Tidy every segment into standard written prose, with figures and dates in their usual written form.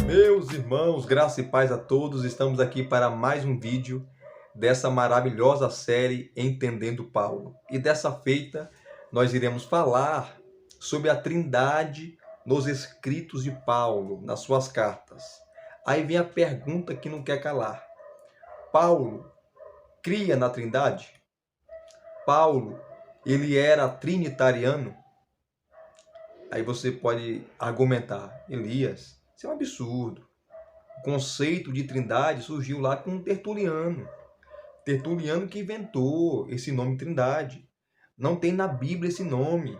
Meus irmãos, graça e paz a todos, estamos aqui para mais um vídeo dessa maravilhosa série Entendendo Paulo. E dessa feita, nós iremos falar sobre a Trindade nos escritos de Paulo, nas suas cartas. Aí vem a pergunta que não quer calar. Paulo cria na Trindade? Paulo, ele era trinitariano? Aí você pode argumentar, Elias, isso é um absurdo. O conceito de trindade surgiu lá com Tertuliano. Tertuliano que inventou esse nome Trindade. Não tem na Bíblia esse nome.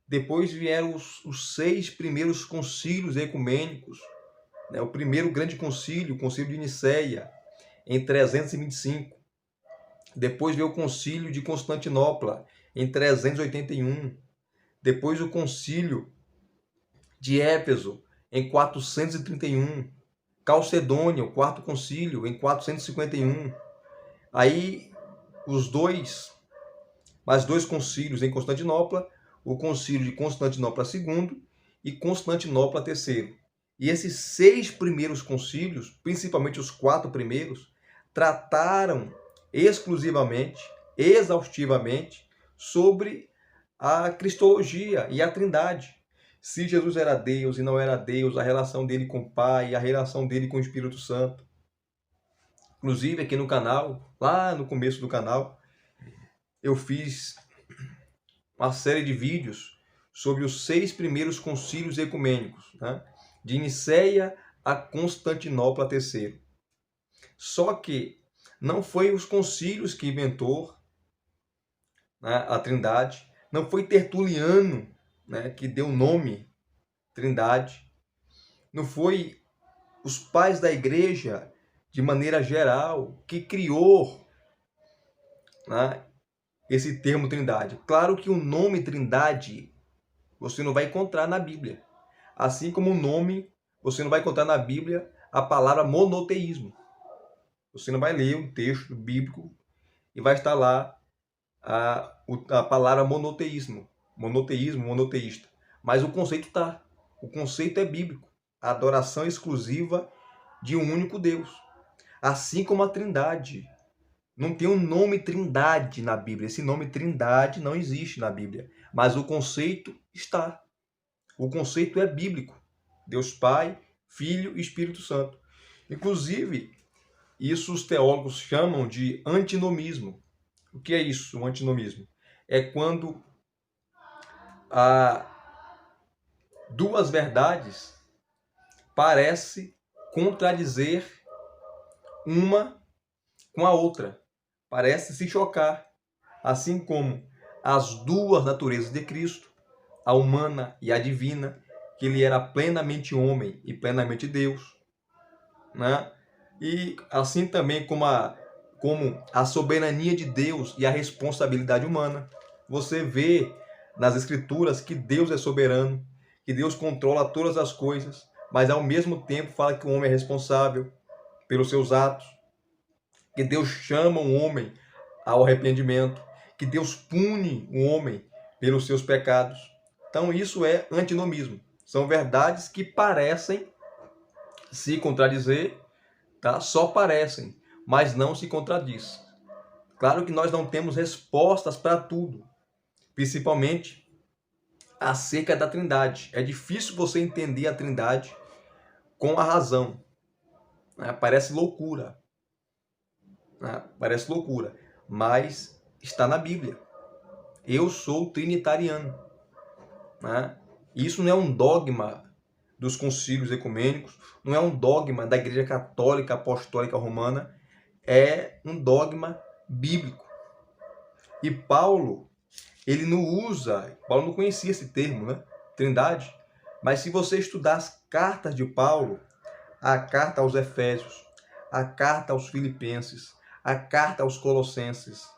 Depois vieram os 6 primeiros concílios ecumênicos. O primeiro grande concílio, o concílio de Nicéia, em 325. Depois veio o concílio de Constantinopla, em 381. Depois o concílio de Éfeso, em 431. Calcedônia, o quarto concílio, em 451. Aí, mais dois concílios em Constantinopla, o concílio de Constantinopla II e Constantinopla III. E esses 6 primeiros concílios, principalmente os 4 primeiros, trataram exclusivamente, exaustivamente, sobre a cristologia e a trindade. Se Jesus era Deus e não era Deus, a relação dele com o Pai, a relação dele com o Espírito Santo. Inclusive aqui no canal, lá no começo do canal, eu fiz uma série de vídeos sobre os 6 primeiros concílios ecumênicos, né? De Nicéia a Constantinopla III. Só que não foi os concílios que inventou, né, a Trindade, não foi Tertuliano, né, que deu o nome Trindade, não foi os pais da igreja, de maneira geral, que criou, né, esse termo Trindade. Claro que o nome Trindade você não vai encontrar na Bíblia. Assim como o nome, você não vai encontrar na Bíblia a palavra monoteísmo. Você não vai ler um texto bíblico e vai estar lá a palavra monoteísmo. Monoteísmo, monoteísta. Mas o conceito está. O conceito é bíblico. A adoração exclusiva de um único Deus. Assim como a Trindade. Não tem um nome Trindade na Bíblia. Esse nome Trindade não existe na Bíblia. Mas o conceito está. O conceito é bíblico. Deus Pai, Filho e Espírito Santo. Inclusive, isso os teólogos chamam de antinomismo. O que é isso, o antinomismo? É quando duas verdades parecem contradizer uma com a outra. Parece se chocar. Assim como as duas naturezas de Cristo, a humana e a divina, que ele era plenamente homem e plenamente Deus, né? E assim também como a soberania de Deus e a responsabilidade humana. Você vê nas Escrituras que Deus é soberano, que Deus controla todas as coisas, mas ao mesmo tempo fala que o homem é responsável pelos seus atos, que Deus chama o homem ao arrependimento, que Deus pune o homem pelos seus pecados. Então isso é antinomismo. São verdades que parecem se contradizer, tá? Só parecem, mas não se contradiz. Claro que nós não temos respostas para tudo, principalmente acerca da Trindade. É difícil você entender a Trindade com a razão, né? Parece loucura, né? Parece loucura, mas está na Bíblia. Eu sou trinitariano, né? Isso não é um dogma dos concílios ecumênicos, não é um dogma da Igreja Católica Apostólica Romana, é um dogma bíblico. E Paulo, ele não usa, Paulo não conhecia esse termo, né? Trindade. Mas se você estudar as cartas de Paulo, a carta aos Efésios, a carta aos Filipenses, a carta aos Colossenses,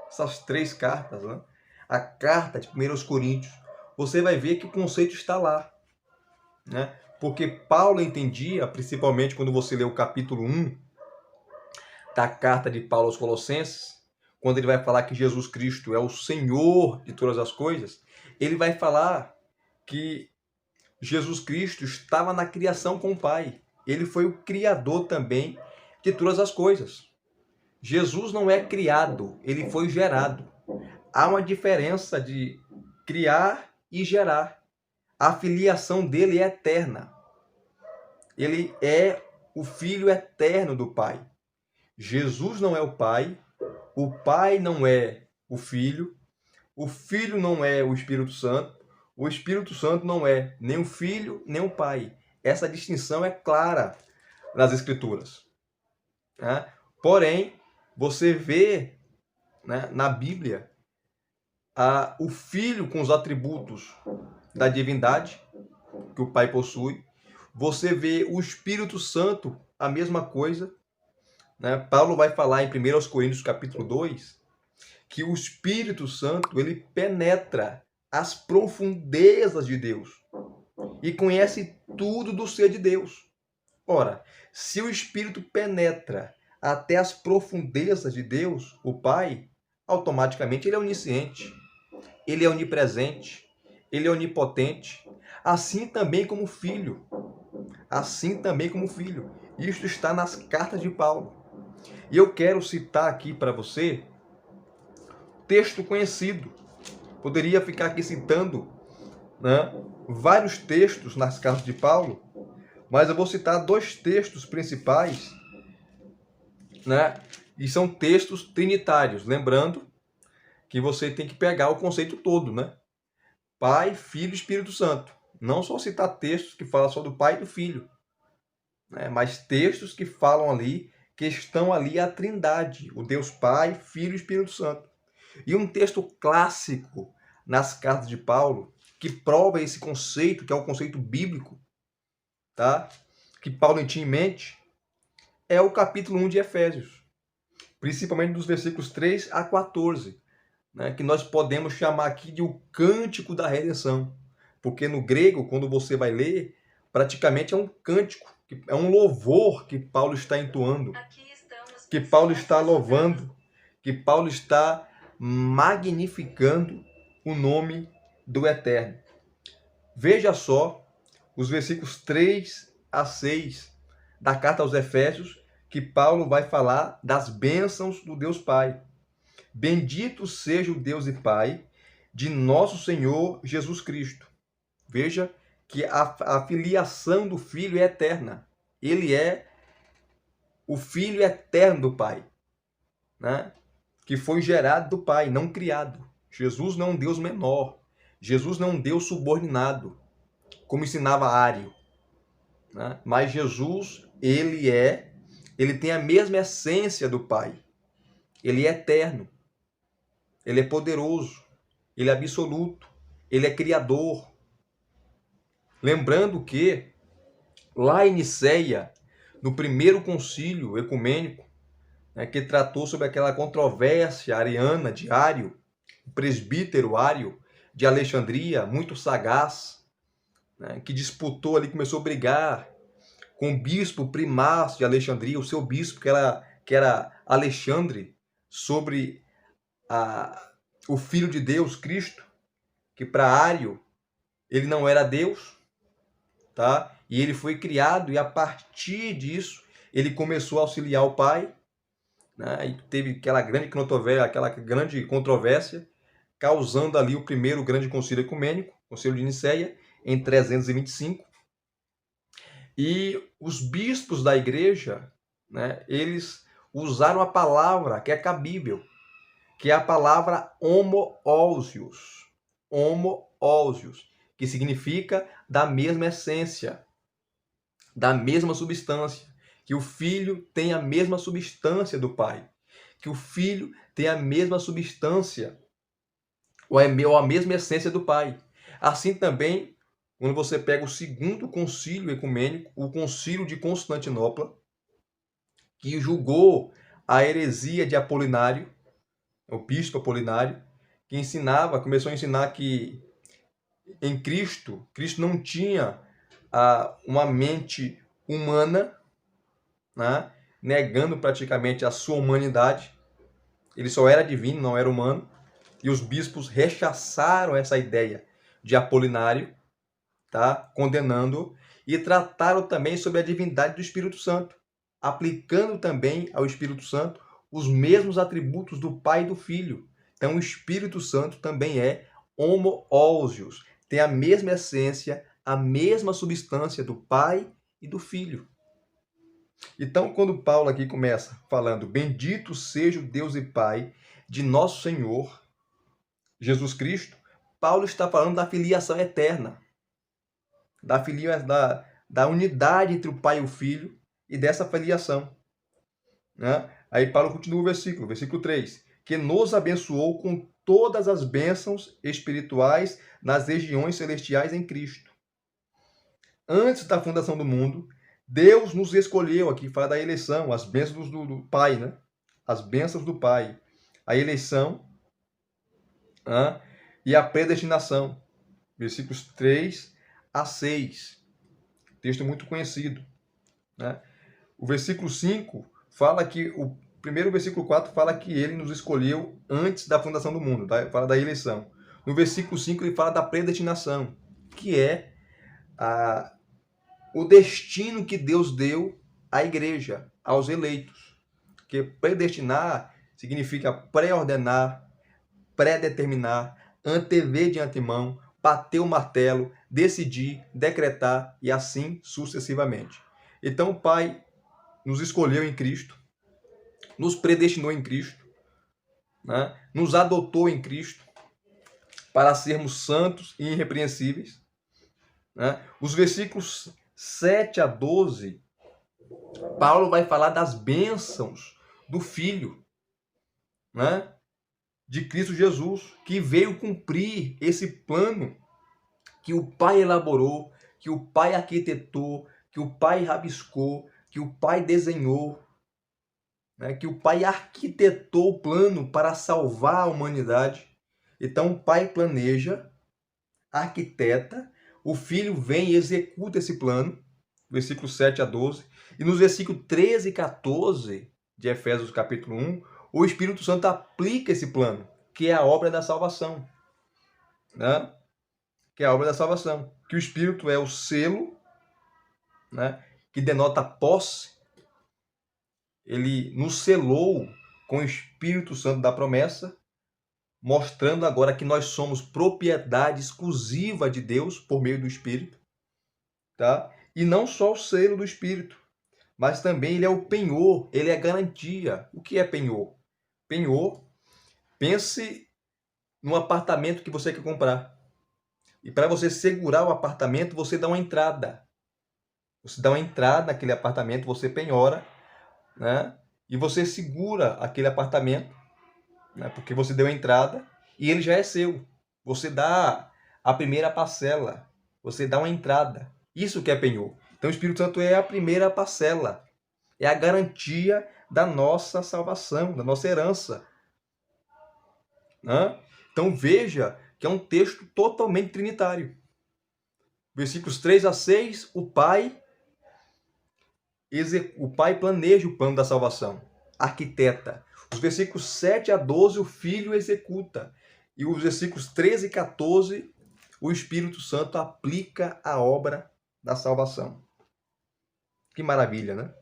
essas 3 cartas, né? A carta de 1 Coríntios, você vai ver que o conceito está lá, né? Porque Paulo entendia, principalmente quando você lê o capítulo 1 da carta de Paulo aos Colossenses, quando ele vai falar que Jesus Cristo é o Senhor de todas as coisas, ele vai falar que Jesus Cristo estava na criação com o Pai. Ele foi o criador também de todas as coisas. Jesus não é criado, ele foi gerado. Há uma diferença de criar e gerar. A filiação dele é eterna. Ele é o Filho eterno do Pai. Jesus não é o Pai não é o Filho não é o Espírito Santo não é nem o Filho, nem o Pai. Essa distinção é clara nas Escrituras. Né? Porém, você vê, né, na Bíblia o Filho com os atributos da divindade que o Pai possui. Você vê o Espírito Santo, a mesma coisa. Né? Paulo vai falar em 1 Coríntios capítulo 2 que o Espírito Santo ele penetra as profundezas de Deus e conhece tudo do ser de Deus. Ora, se o Espírito penetra até as profundezas de Deus, o Pai, automaticamente ele é onisciente, ele é onipresente, ele é onipotente, assim também como o Filho. Assim também como o Filho. Isto está nas cartas de Paulo. E eu quero citar aqui para você texto conhecido. Poderia ficar aqui citando, né, vários textos nas cartas de Paulo, mas eu vou citar dois textos principais, né, e são textos trinitários. Lembrando que você tem que pegar o conceito todo, né? Pai, Filho e Espírito Santo. Não só citar textos que falam só do Pai e do Filho, né, mas textos que falam ali, que estão ali a Trindade, o Deus Pai, Filho e Espírito Santo. E um texto clássico nas cartas de Paulo, que prova esse conceito, que é o conceito bíblico, tá? Que Paulo tinha em mente, é o capítulo 1 de Efésios, principalmente dos versículos 3 a 14, né? Que nós podemos chamar aqui de o cântico da redenção. Porque no grego, quando você vai ler, praticamente é um cântico, é um louvor que Paulo está entoando, que Paulo está louvando, que Paulo está magnificando o nome do Eterno. Veja só os versículos 3 a 6 da carta aos Efésios, que Paulo vai falar das bênçãos do Deus Pai. Bendito seja o Deus e Pai de nosso Senhor Jesus Cristo. Veja que a filiação do Filho é eterna. Ele é o Filho eterno do Pai, né? Que foi gerado do Pai, não criado. Jesus não é um Deus menor. Jesus não é um Deus subordinado, como ensinava Ário. Né? Mas Jesus, ele tem a mesma essência do Pai. Ele é eterno. Ele é poderoso. Ele é absoluto. Ele é criador. Lembrando que, lá em Nicéia, no primeiro concílio ecumênico, né, que tratou sobre aquela controvérsia ariana de Ário, o presbítero Ário de Alexandria, muito sagaz, né, que disputou ali, começou a brigar com o bispo Primácio de Alexandria, o seu bispo, que era Alexandre, sobre o Filho de Deus, Cristo, que para Ário ele não era Deus, tá? E ele foi criado e a partir disso ele começou a auxiliar o Pai, né? E teve aquela grande controvérsia, causando ali o primeiro grande concílio ecumênico, concílio de Nicéia, em 325. E os bispos da igreja, né, eles usaram a palavra que é cabível, que é a palavra homoousios. Homoousios, que significa da mesma essência, da mesma substância. Que o Filho tem a mesma substância do Pai. Que o Filho tem a mesma substância, ou a mesma essência do Pai. Assim também, quando você pega o segundo concílio ecumênico, o concílio de Constantinopla, que julgou a heresia de Apolinário, o bispo Apolinário, que começou a ensinar que em Cristo não tinha uma mente humana, né, negando praticamente a sua humanidade, Ele só era divino, não era humano. E os bispos rechaçaram essa ideia de Apolinário, tá? Condenando, e trataram também sobre a divindade do Espírito Santo, aplicando também ao Espírito Santo os mesmos atributos do Pai e do Filho. Então, o Espírito Santo também é homoousios, tem a mesma essência, a mesma substância do Pai e do Filho. Então, quando Paulo aqui começa falando, bendito seja o Deus e Pai de nosso Senhor Jesus Cristo, Paulo está falando da filiação eterna, da unidade entre o Pai e o Filho e dessa filiação. Né? Aí Paulo continua o versículo 3, que nos abençoou com todas as bênçãos espirituais nas regiões celestiais em Cristo. Antes da fundação do mundo, Deus nos escolheu, aqui fala da eleição, as bênçãos do Pai, né? As bênçãos do Pai. A eleição e a predestinação. Versículos 3 a 6. Texto muito conhecido. Né? O versículo 5 fala que, o primeiro versículo 4 fala que ele nos escolheu antes da fundação do mundo, tá? Fala da eleição. No versículo 5 ele fala da predestinação, que é o destino que Deus deu à igreja, aos eleitos. Porque predestinar significa pré-ordenar, pré-determinar, antever de antemão, bater o martelo, decidir, decretar e assim sucessivamente. Então o Pai nos escolheu em Cristo, nos predestinou em Cristo, né? Nos adotou em Cristo para sermos santos e irrepreensíveis. Né? Os versículos 7 a 12, Paulo vai falar das bênçãos do Filho, né? De Cristo Jesus, que veio cumprir esse plano que o Pai elaborou, que o Pai arquitetou, que o Pai rabiscou, que o Pai desenhou, né? Que o Pai arquitetou o plano para salvar a humanidade. Então o Pai planeja, arquiteta, o Filho vem e executa esse plano, versículos 7 a 12. E nos versículos 13 e 14 de Efésios capítulo 1, o Espírito Santo aplica esse plano, que é a obra da salvação. Né? Que é a obra da salvação. Que o Espírito é o selo, né? Que denota posse. Ele nos selou com o Espírito Santo da promessa, mostrando agora que nós somos propriedade exclusiva de Deus por meio do Espírito. Tá? E não só o selo do Espírito, mas também ele é o penhor, ele é a garantia. O que é penhor? Penhor, pense num apartamento que você quer comprar. E para você segurar o apartamento, você dá uma entrada. Você dá uma entrada naquele apartamento, você penhora, né? E você segura aquele apartamento, né? Porque você deu a entrada e ele já é seu. Você dá a primeira parcela, você dá uma entrada. Isso que é penhor. Então o Espírito Santo é a primeira parcela. É a garantia da nossa salvação, da nossa herança. Né? Então veja que é um texto totalmente trinitário. Versículos 3 a 6, o Pai planeja o plano da salvação, arquiteta. Os versículos 7 a 12, o Filho executa. E os versículos 13 e 14, o Espírito Santo aplica a obra da salvação. Que maravilha, né?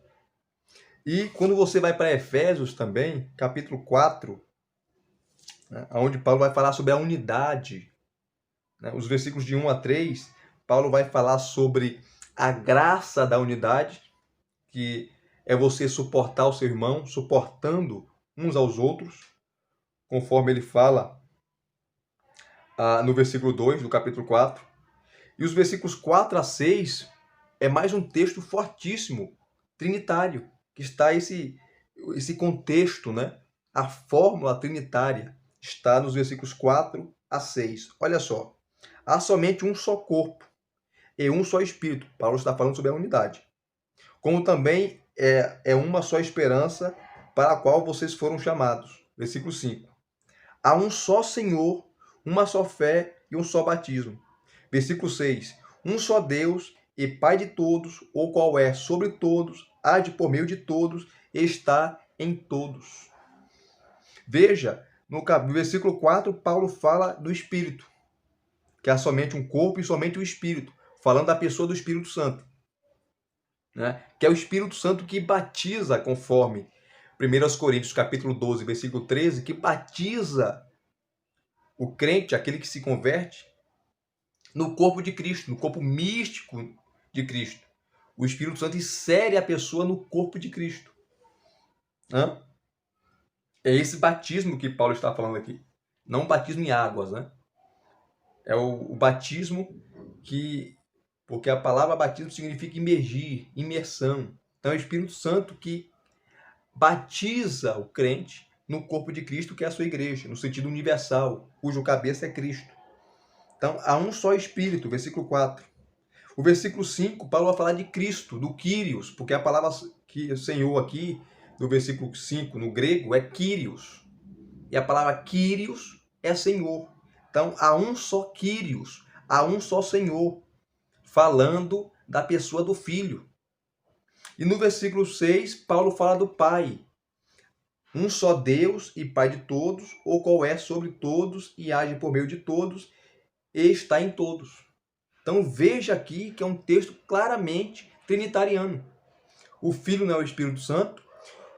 E quando você vai para Efésios também, capítulo 4, né, onde Paulo vai falar sobre a unidade, né, os versículos de 1 a 3, Paulo vai falar sobre a graça da unidade, que é você suportar o seu irmão, suportando uns aos outros, conforme ele fala no versículo 2 do capítulo 4. E os versículos 4 a 6 é mais um texto fortíssimo, trinitário, que está esse contexto, né? A fórmula trinitária está nos versículos 4 a 6. Olha só, há somente um só corpo e um só espírito. Paulo está falando sobre a unidade. Como também é uma só esperança para a qual vocês foram chamados. Versículo 5. Há um só Senhor, uma só fé e um só batismo. Versículo 6. Um só Deus e Pai de todos, o qual é sobre todos, há de por meio de todos, e está em todos. Veja, no versículo 4, Paulo fala do Espírito, que há somente um corpo e somente o Espírito, falando da pessoa do Espírito Santo, né? Que é o Espírito Santo que batiza, conforme 1 Coríntios capítulo 12, versículo 13, que batiza o crente, aquele que se converte, no corpo de Cristo, no corpo místico de Cristo. O Espírito Santo insere a pessoa no corpo de Cristo. Né? É esse batismo que Paulo está falando aqui. Não o batismo em águas, né? É o batismo que... Porque a palavra batismo significa imergir, imersão. Então é o Espírito Santo que batiza o crente no corpo de Cristo, que é a sua igreja, no sentido universal, cujo cabeça é Cristo. Então, há um só Espírito, versículo 4. O versículo 5, Paulo vai falar de Cristo, do Kyrios, porque a palavra que Senhor aqui, no versículo 5, no grego, é Kyrios. E a palavra Kyrios é Senhor. Então, há um só Kyrios, há um só Senhor, falando da pessoa do Filho. E no versículo 6, Paulo fala do Pai. Um só Deus e Pai de todos, o qual é sobre todos e age por meio de todos e está em todos. Então veja aqui que é um texto claramente trinitariano. O Filho não é o Espírito Santo,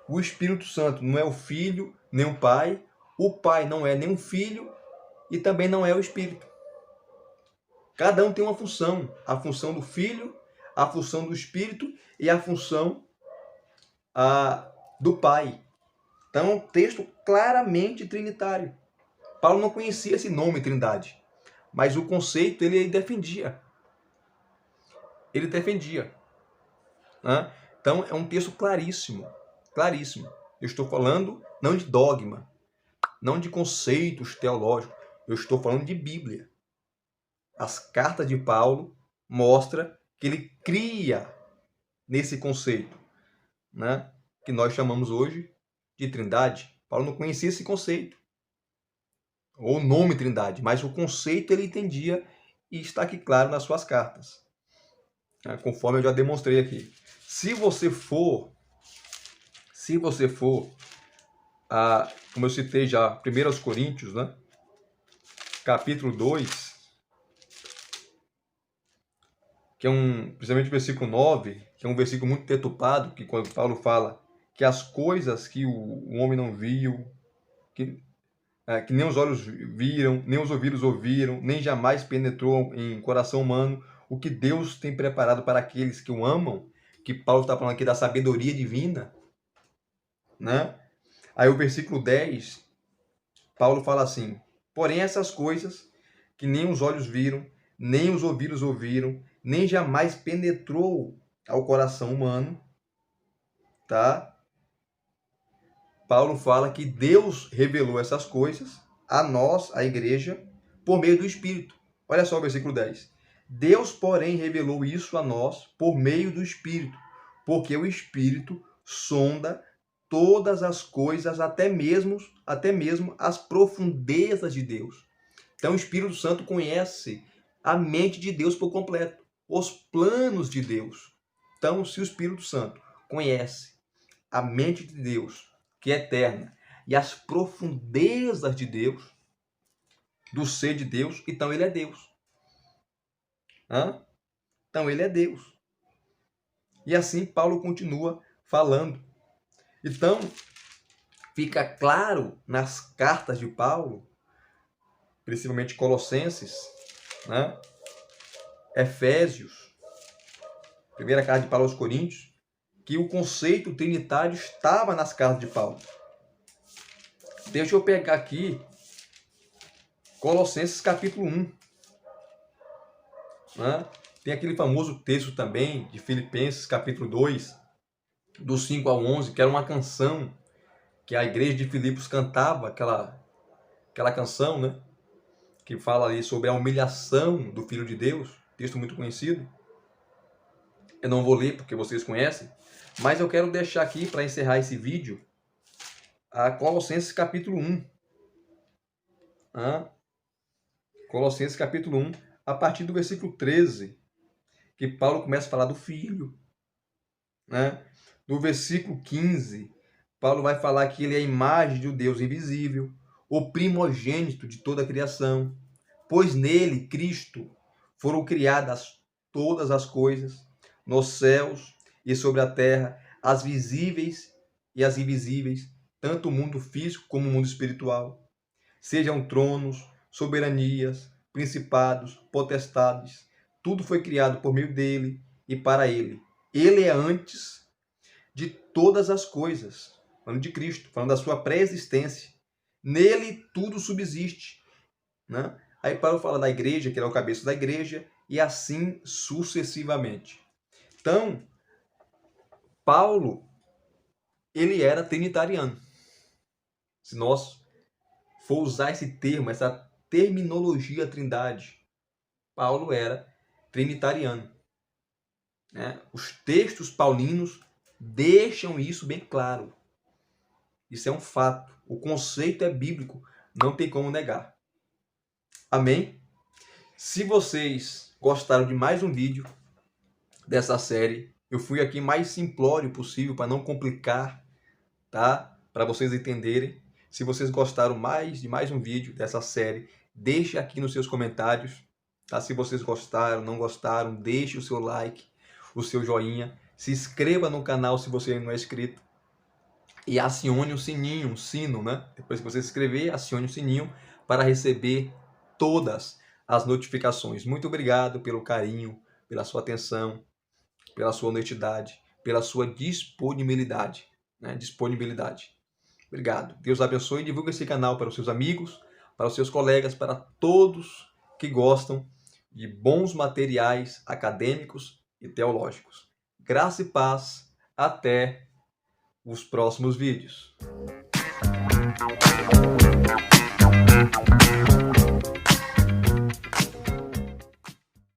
o Espírito Santo não é o Filho, nem o Pai não é nem o Filho e também não é o Espírito. Cada um tem uma função, a função do Filho, a função do Espírito e a função do Pai. Então é um texto claramente trinitário. Paulo não conhecia esse nome Trindade, mas o conceito ele defendia. Ele defendia. Né? Então é um texto claríssimo, claríssimo. Eu estou falando não de dogma, não de conceitos teológicos, eu estou falando de Bíblia. As cartas de Paulo mostram que ele cria nesse conceito, né? Que nós chamamos hoje de Trindade. Paulo não conhecia esse conceito, ou o nome Trindade, mas o conceito ele entendia e está aqui claro nas suas cartas, né? Conforme eu já demonstrei aqui. Se você for, como eu citei já, 1 Coríntios, né? Capítulo 2, que é principalmente o versículo 9, que é um versículo muito deturpado, que quando Paulo fala que as coisas que o homem não viu, que nem os olhos viram, nem os ouvidos ouviram, nem jamais penetrou em coração humano, o que Deus tem preparado para aqueles que o amam, que Paulo está falando aqui da sabedoria divina, né? Aí o versículo 10, Paulo fala assim: porém essas coisas que nem os olhos viram, nem os ouvidos ouviram, nem jamais penetrou ao coração humano, tá? Paulo fala que Deus revelou essas coisas a nós, a igreja, por meio do Espírito. Olha só o versículo 10. Deus, porém, revelou isso a nós por meio do Espírito, porque o Espírito sonda todas as coisas, até mesmo as profundezas de Deus. Então o Espírito Santo conhece a mente de Deus por completo, os planos de Deus. Então, se o Espírito Santo conhece a mente de Deus, que é eterna, e as profundezas de Deus, do ser de Deus, então ele é Deus. Então ele é Deus. E assim Paulo continua falando. Então, fica claro nas cartas de Paulo, principalmente Colossenses, né? Efésios, primeira carta de Paulo aos Coríntios, que o conceito trinitário estava nas cartas de Paulo. Deixa eu pegar aqui Colossenses capítulo 1. Né? Tem aquele famoso texto também de Filipenses capítulo 2, do 5 ao 11, que era uma canção que a igreja de Filipos cantava, aquela canção, né? Que fala ali sobre a humilhação do Filho de Deus, texto muito conhecido. Eu não vou ler porque vocês conhecem, mas eu quero deixar aqui para encerrar esse vídeo a Colossenses capítulo 1. Colossenses capítulo 1, a partir do versículo 13, que Paulo começa a falar do Filho. Né? No versículo 15, Paulo vai falar que ele é a imagem de um Deus invisível, o primogênito de toda a criação, pois nele, Cristo, foram criadas todas as coisas, nos céus e sobre a terra, as visíveis e as invisíveis, tanto o mundo físico como o mundo espiritual. Sejam tronos, soberanias, principados, potestades, tudo foi criado por meio dele e para ele. Ele é antes de todas as coisas, falando de Cristo, falando da sua pré-existência. Nele tudo subsiste, né? Aí Paulo fala da igreja, que ele é o cabeça da igreja, e assim sucessivamente. Então, Paulo, ele era trinitariano. Se nós for usar esse termo, essa terminologia trindade, Paulo era trinitariano, né? Os textos paulinos deixam isso bem claro. Isso é um fato. O conceito é bíblico, não tem como negar. Amém? Se vocês gostaram de mais um vídeo dessa série, eu fui aqui mais simplório possível para não complicar, tá? Para vocês entenderem. Se vocês gostaram de mais um vídeo dessa série, deixe aqui nos seus comentários, tá? Se vocês gostaram, não gostaram, deixe o seu like, o seu joinha, se inscreva no canal se você ainda não é inscrito e acione o sininho, o sino, né? Depois que você se inscrever, acione o sininho para receber todas as notificações. Muito obrigado pelo carinho, pela sua atenção, pela sua honestidade, pela sua disponibilidade, né? Disponibilidade. Obrigado. Deus abençoe e divulgue esse canal para os seus amigos, para os seus colegas, para todos que gostam de bons materiais acadêmicos e teológicos. Graça e paz. Até os próximos vídeos.